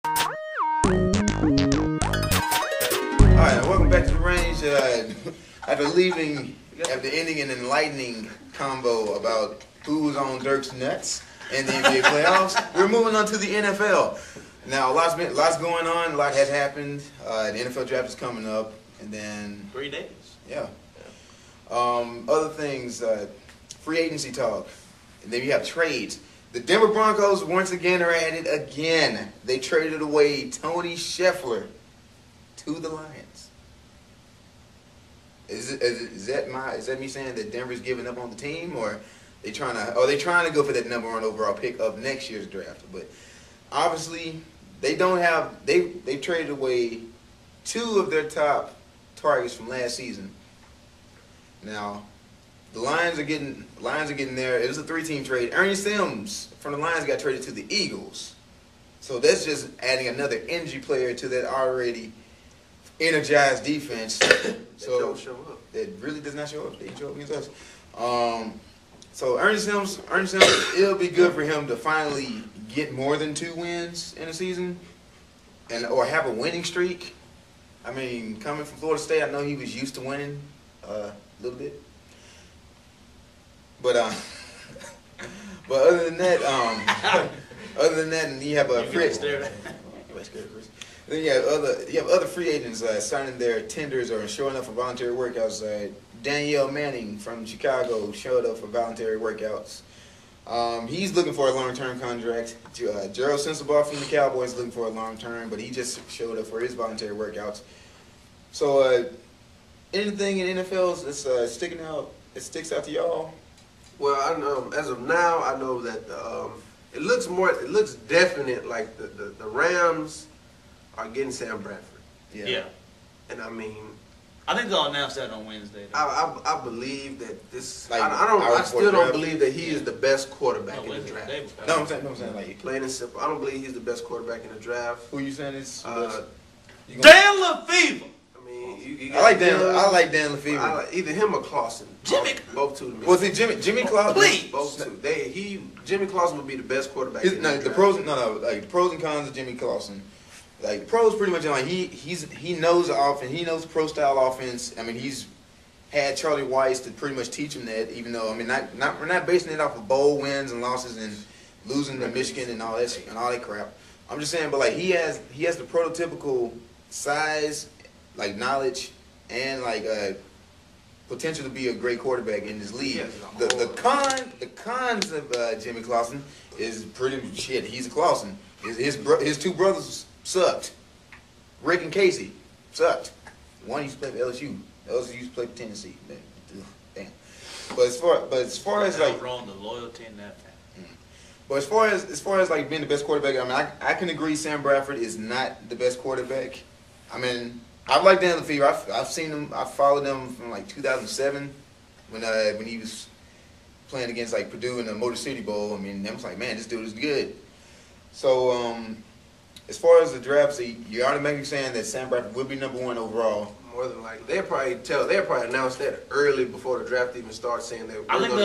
Alright, welcome back to the range. After ending an enlightening combo about who was on Dirk's nuts in the NBA playoffs, we're moving on to the NFL. Now, lots going on. A lot has happened. The NFL draft is coming up, and then 3 days. Yeah. Other things, free agency talk, and then you have trades. The Denver Broncos once again are at it again. They traded away Tony Scheffler to the Lions. Is that me saying that Denver's giving up on the team, or they trying to go for that number 1 overall pick of next year's draft? But obviously they traded away 2 of their top targets from last season. Now the Lions are getting there. It was a 3-team trade. Ernie Sims from the Lions got traded to the Eagles. So that's just adding another energy player to that already energized defense. So don't show up. It really does not show up. They didn't show up against us. So Ernie Sims, it'll be good for him to finally get more than 2 wins in a season, or have a winning streak. I mean, coming from Florida State, I know he was used to winning a little bit. But other than that, and you have a free. Then you have other free agents signing their tenders or showing up for voluntary workouts. Danielle Manning from Chicago showed up for voluntary workouts. He's looking for a long-term contract. Gerald Sensabaugh from the Cowboys is looking for a long-term, but he just showed up for his voluntary workouts. So anything in NFL that's sticking out, that sticks out to y'all? Well, I know as of now, I know that it looks definite. Like the Rams are getting Sam Bradford. Yeah. And I mean, I think they'll announce that on Wednesday. I believe that this. Like, I still don't believe that he is the best quarterback in the draft. No, I'm saying like plain and simple. I don't believe he's the best quarterback in the draft. Who you saying is? Dan LeFevour. I like Dan LeFevour. Either him or Clausen. Both two to me. Was it Jimmy Clausen? Please. Both two. Jimmy Clausen would be the best quarterback. The pros and cons of Jimmy Clausen. Like, the pros pretty much like he knows the offense. He knows pro style offense. I mean, he's had Charlie Weiss to pretty much teach him that. Even though we're not basing it off of bowl wins and losses and losing to Michigan and all that crap. I'm just saying, but like he has the prototypical size, like knowledge, and like potential to be a great quarterback in this league. The cons of Jimmy Clausen is pretty shit. He's a Clausen. His 2 brothers sucked. Rick and Casey sucked. One used to play for LSU. The other used to play for Tennessee. Damn. But as far as like wrong the loyalty in that family. But as far as like being the best quarterback, I mean, I can agree Sam Bradford is not the best quarterback. I mean, I like Dan LeFevour. I've seen him. I followed him from like 2007 when he was playing against like Purdue in the Motor City Bowl. I mean, I was like, man, this dude is good. So as far as the draft, so you're automatically saying that Sam Bradford will be number 1 overall. More than likely, they'll probably announce that early before the draft even starts, saying that I think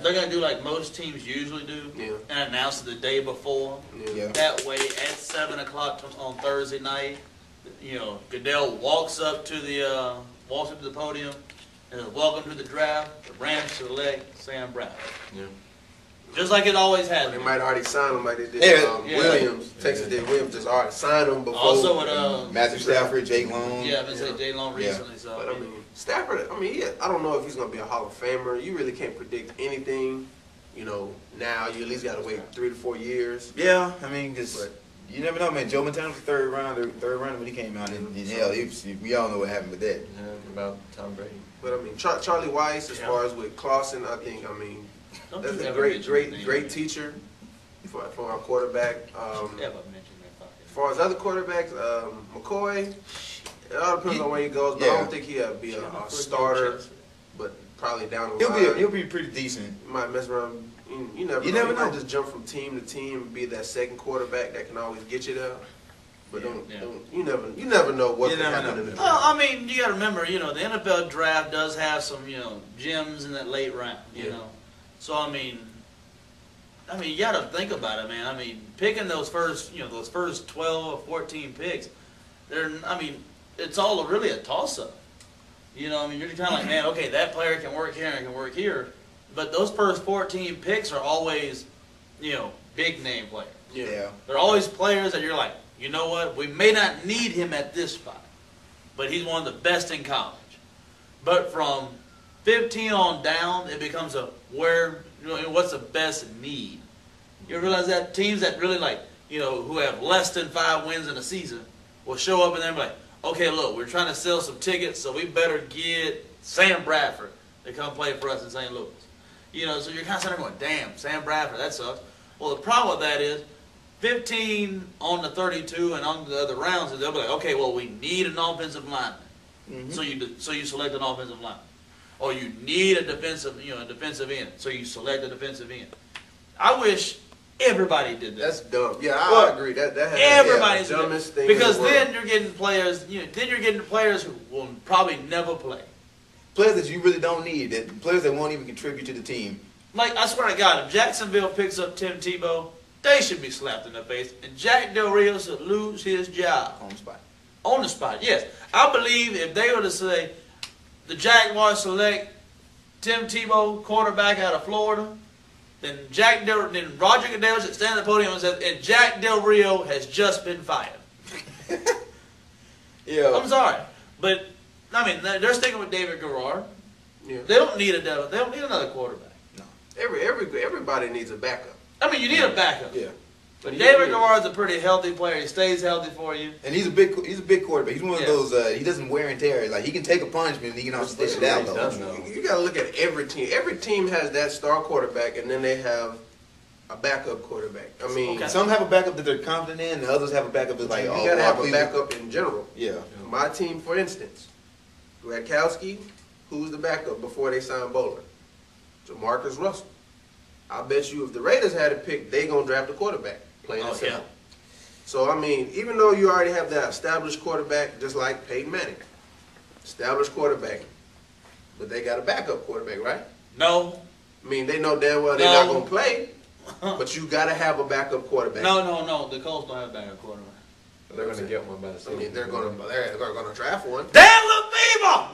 they're gonna do like most teams usually do, and announce it the day before. Yeah. That way, at 7 o'clock on Thursday night, Goodell walks up to the podium and says, "Welcome to the draft. The Rams select Sam Bradford." Yeah. Just like it always has. They might already sign him like they did Williams. Texas did Williams just already signed him before. Also with Matthew Stafford, Jake Long. Yeah, I've been saying Jake Long recently. So, but I mean, Stafford. I mean, I don't know if he's gonna be a Hall of Famer. You really can't predict anything. Now you at least gotta wait 3 to 4 years. Yeah, I mean, because you never know, man. Joe Montana was the third rounder when he came out, and we all know what happened with that. Yeah, about Tom Brady. But I mean, Charlie Weiss, as far as with Clausen, I mean. That's a great teacher for our quarterback. As far as other quarterbacks, McCoy, it all depends on where he goes, but I don't think he'll be a starter, but probably down the line. He'll be pretty decent. He might mess around. You never know. He might just jump from team to team and be that second quarterback that can always get you there. But you never know what can happen in the draft. Well, I mean, you got to remember, the NFL draft does have some, gems in that late round, you know. So I mean, I mean, you got to think about it, man. I mean, picking those first 12 or 14 picks, it's all really a toss-up. You know, I mean, you're kind of like, man, okay, that player can work here and can work here, but those first 14 picks are always, big name players. Yeah. They're always players that you're like, you know what, we may not need him at this spot, but he's one of the best in college. But from 15 on down, it becomes what's the best need? You realize that teams that really who have less than 5 wins in a season will show up and they're like, okay, look, we're trying to sell some tickets, so we better get Sam Bradford to come play for us in St. Louis. So you're kind of sitting there going, damn, Sam Bradford, that sucks. Well, the problem with that is 15 on the 32 and on the other rounds, they'll be like, okay, well, we need an offensive lineman. Mm-hmm. So you select an offensive lineman. Or you need a defensive end, so you select a defensive end. I wish everybody did that. That's dumb. Yeah, I agree. That has everybody's the dumbest thing. Because in the then you're getting players. Then you're getting players who will probably never play. Players that you really don't need. Players that won't even contribute to the team. Like, I swear to God, if Jacksonville picks up Tim Tebow, they should be slapped in the face, and Jack Del Rio should lose his job on the spot. On the spot, yes. I believe if they were to say the Jaguars select Tim Tebow, quarterback out of Florida, then Roger Goodell should stand at the podium and say, and Jack Del Rio has just been fired. Yeah. I'm sorry, but I mean they're sticking with David Garrard. Yeah. They don't need another quarterback. No. Everybody needs a backup. I mean, you need a backup. Yeah. But David Garrard's a pretty healthy player. He stays healthy for you. And he's a big quarterback. He's one of those, he doesn't wear and tear. Like, he can take a punishment and he can also dish it out, though. You got to look at every team. Every team has that star quarterback, and then they have a backup quarterback. I mean, some have a backup that they're confident in, and others have a backup that's like, you got to have a backup in general. Yeah. My team, for instance, Gradkowski, who's the backup before they signed Bowler? Jamarcus Russell. I bet you if the Raiders had a pick, they going to draft a quarterback. Plain and simple. So, I mean, even though you already have that established quarterback, just like Peyton Manning, established quarterback, but they got a backup quarterback, right? No. I mean, they know damn well they're not going to play, but you got to have a backup quarterback. No. The Colts don't have a backup quarterback. They're going to get one by the season. I mean, they're going to draft one. Dan LeFever!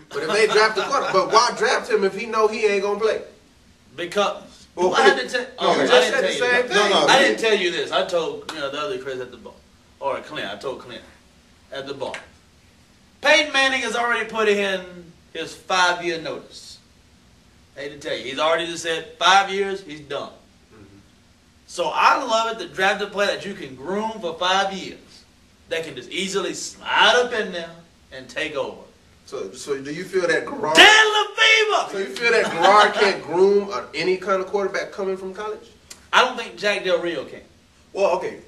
But if they draft the quarterback, but why draft him if he know he ain't going to play? Because... Well, I didn't tell you this. I told the other Chris at the bar, or Clint. I told Clint at the bar. Peyton Manning has already put in his 5-year notice. I hate to tell you, he's already just said 5 years. He's done. Mm-hmm. So I love it to draft a player that you can groom for 5 years, that can just easily slide up in there and take over. So do you feel that Garrard? Dan LeFever! So you feel that Garrard can't groom any kind of quarterback coming from college? I don't think Jack Del Rio can. Well, okay.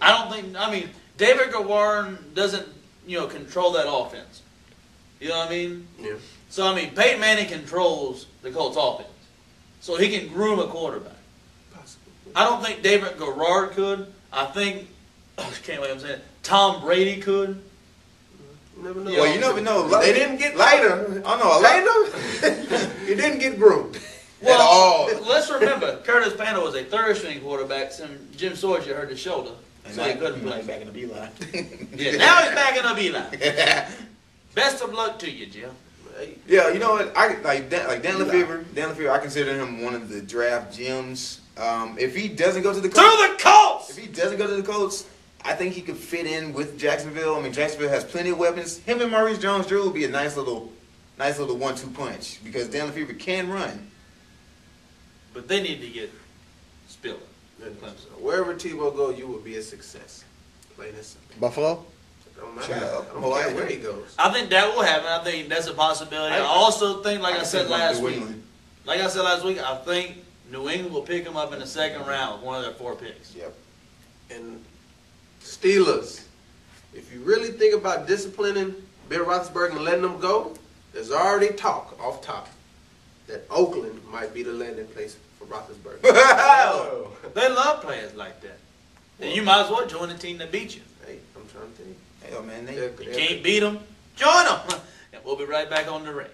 I mean, David Garrard doesn't, control that offense. You know what I mean? Yeah. So, I mean, Peyton Manning controls the Colts offense. So he can groom a quarterback. Possibly. I don't think David Garrard could. I think, Tom Brady could. You never know. Well, you never know. They didn't get lighter. I know. He didn't get groomed. Well, at all. Let's remember, Curtis Panda was a third-string quarterback. Jim Sorge hurt his shoulder, so he couldn't play. Back in the beeline. Yeah, now he's back in the beeline. Best of luck to you, Jim. Yeah, you know what? Dan LeFever. Dan LeFever, I consider him one of the draft gems. If he doesn't go to the Colts, If he doesn't go to the Colts, I think he could fit in with Jacksonville. I mean, Jacksonville has plenty of weapons. Him and Maurice Jones-Drew would be a nice little 1-2 punch because Dan LeFever can run. But they need to get Spiller. Wherever Tebow goes, you will be a success. Plain and simple. Buffalo? Don't matter. I don't care where he goes. I think that will happen. I think that's a possibility. I also think, like I said last week, I think New England will pick him up in the second round with one of their 4 picks. Yep. And Steelers, if you really think about disciplining Ben Roethlisberger and letting them go, there's already talk off top that Oakland might be the landing place for Roethlisberger. They love players like that. Then you might as well join the team that beat you. Hey, I'm trying to tell you. Hell, man, you can't beat them, join them. And we'll be right back on the ring.